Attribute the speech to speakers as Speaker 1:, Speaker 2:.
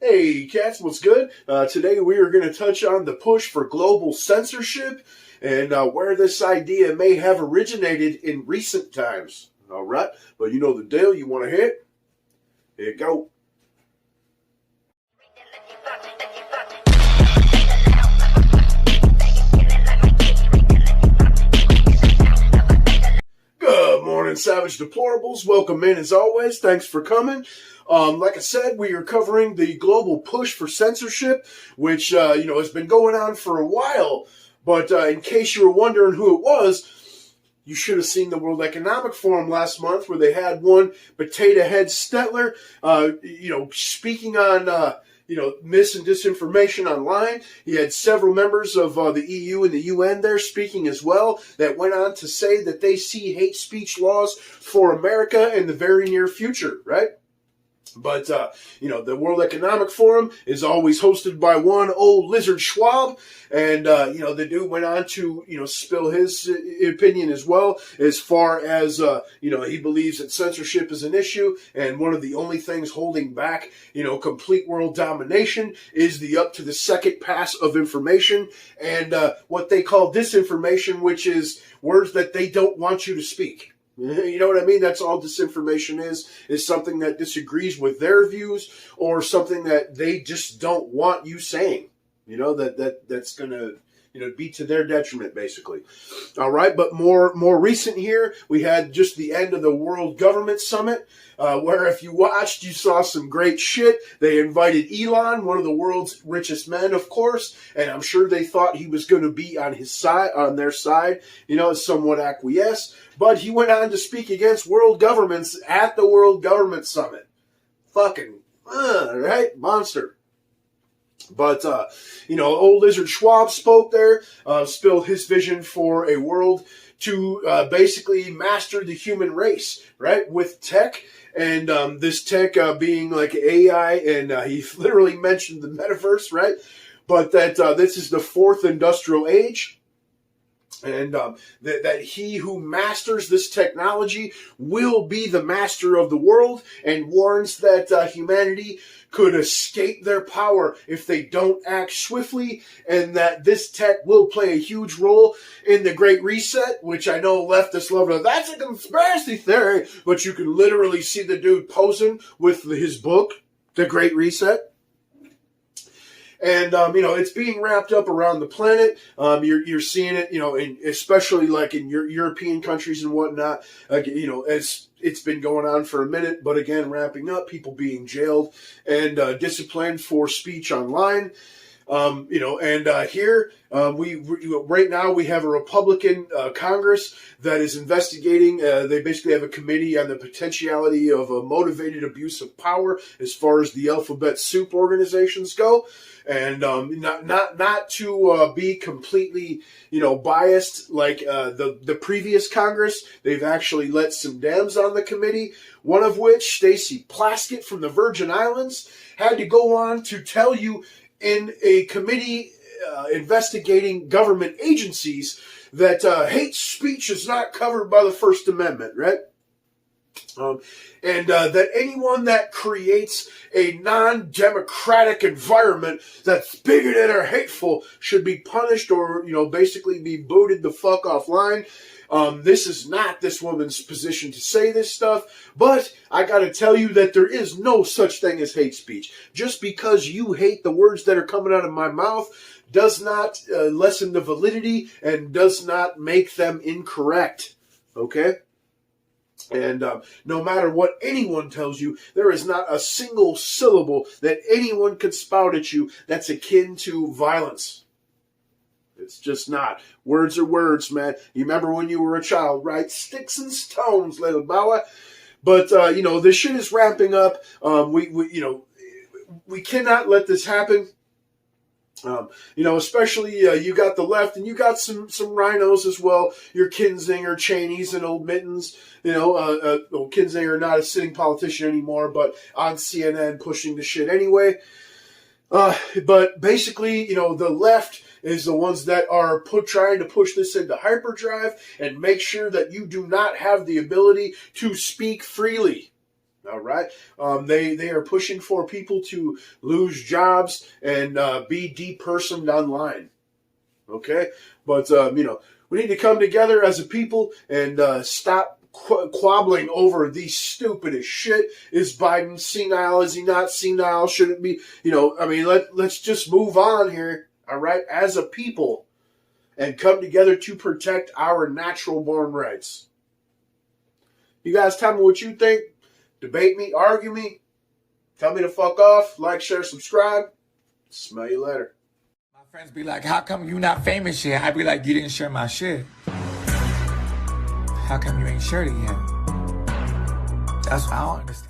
Speaker 1: Hey, cats, what's good? Today we are going to touch on the push for global censorship and where this idea may have originated in recent times. All right, but you know the deal. You want to hit? Here you go. Good morning, Savage Deplorables. Welcome in as always. Thanks for coming. Like I said, we are covering the global push for censorship, which, has been going on for a while. But in case you were wondering who it was, you should have seen the World Economic Forum last month where they had one Potato Head Stetler, speaking on, mis and disinformation online. He had several members of the EU and the UN there speaking as well that went on to say that they see hate speech laws for America in the very near future, right? But, the World Economic Forum is always hosted by one old lizard Schwab. And, the dude went on to, spill his opinion as well, as far as, he believes that censorship is an issue. And one of the only things holding back, complete world domination is the up to the second pass of information and what they call disinformation, which is words that they don't want you to speak. You know what I mean? That's all disinformation is something that disagrees with their views or something that they just don't want you saying. That's going to, be to their detriment, basically. All right, but more recent here, we had just the end of the World Government Summit, where if you watched, you saw some great shit. They invited Elon, one of the world's richest men, of course, and I'm sure they thought he was going to be on their side, somewhat acquiesce. But he went on to speak against world governments at the World Government Summit. Fucking, right? Monster. But, old lizard Schwab spoke there, spilled his vision for a world to basically master the human race, right, with tech. And this tech being like AI, and he literally mentioned the metaverse, right? But that this is the fourth industrial age. And that he who masters this technology will be the master of the world, and warns that humanity could escape their power if they don't act swiftly, and that this tech will play a huge role in the Great Reset, which I know leftists love. That's a conspiracy theory, but you can literally see the dude posing with his book, The Great Reset. And, it's being wrapped up around the planet. You're seeing it, especially like in European countries and whatnot, as it's been going on for a minute, but again, wrapping up, people being jailed and disciplined for speech online. Here right now we have a Republican Congress that is investigating. They basically have a committee on the potentiality of a motivated abuse of power as far as the alphabet soup organizations go. And not to be completely, biased like the previous Congress. They've actually let some Dems on the committee, one of which, Stacey Plaskett from the Virgin Islands, had to go on to tell you in a committee investigating government agencies that hate speech is not covered by the First Amendment, right? That anyone that creates a non-democratic environment that's bigoted or hateful should be punished or, basically be booted the fuck offline. This is not this woman's position to say this stuff, but I gotta tell you that there is no such thing as hate speech. Just because you hate the words that are coming out of my mouth does not lessen the validity and does not make them incorrect, okay? And no matter what anyone tells you, there is not a single syllable that anyone could spout at you that's akin to violence. It's just not. Words are words, man. You remember when you were a child, right? Sticks and stones, little boy. But, this shit is ramping up. We cannot let this happen. Especially you got the left and you got some rhinos as well. Your Kinzinger, Cheneys, and old Mittens. Kinzinger not a sitting politician anymore, but on CNN pushing the shit anyway. But basically, the left is the ones that are trying to push this into hyperdrive and make sure that you do not have the ability to speak freely. All right. They are pushing for people to lose jobs and be depersoned online. Okay. But, we need to come together as a people and stop quabbling over the stupidest shit. Is Biden senile? Is he not senile? Should it be, let's just move on here. All right. As a people, and come together to protect our natural born rights. You guys tell me what you think. Debate me, argue me, tell me to fuck off, like, share, subscribe. Smell you later.
Speaker 2: My friends be like, how come you not famous yet? I be like, you didn't share my shit. How come you ain't shared it yet? That's what I don't understand.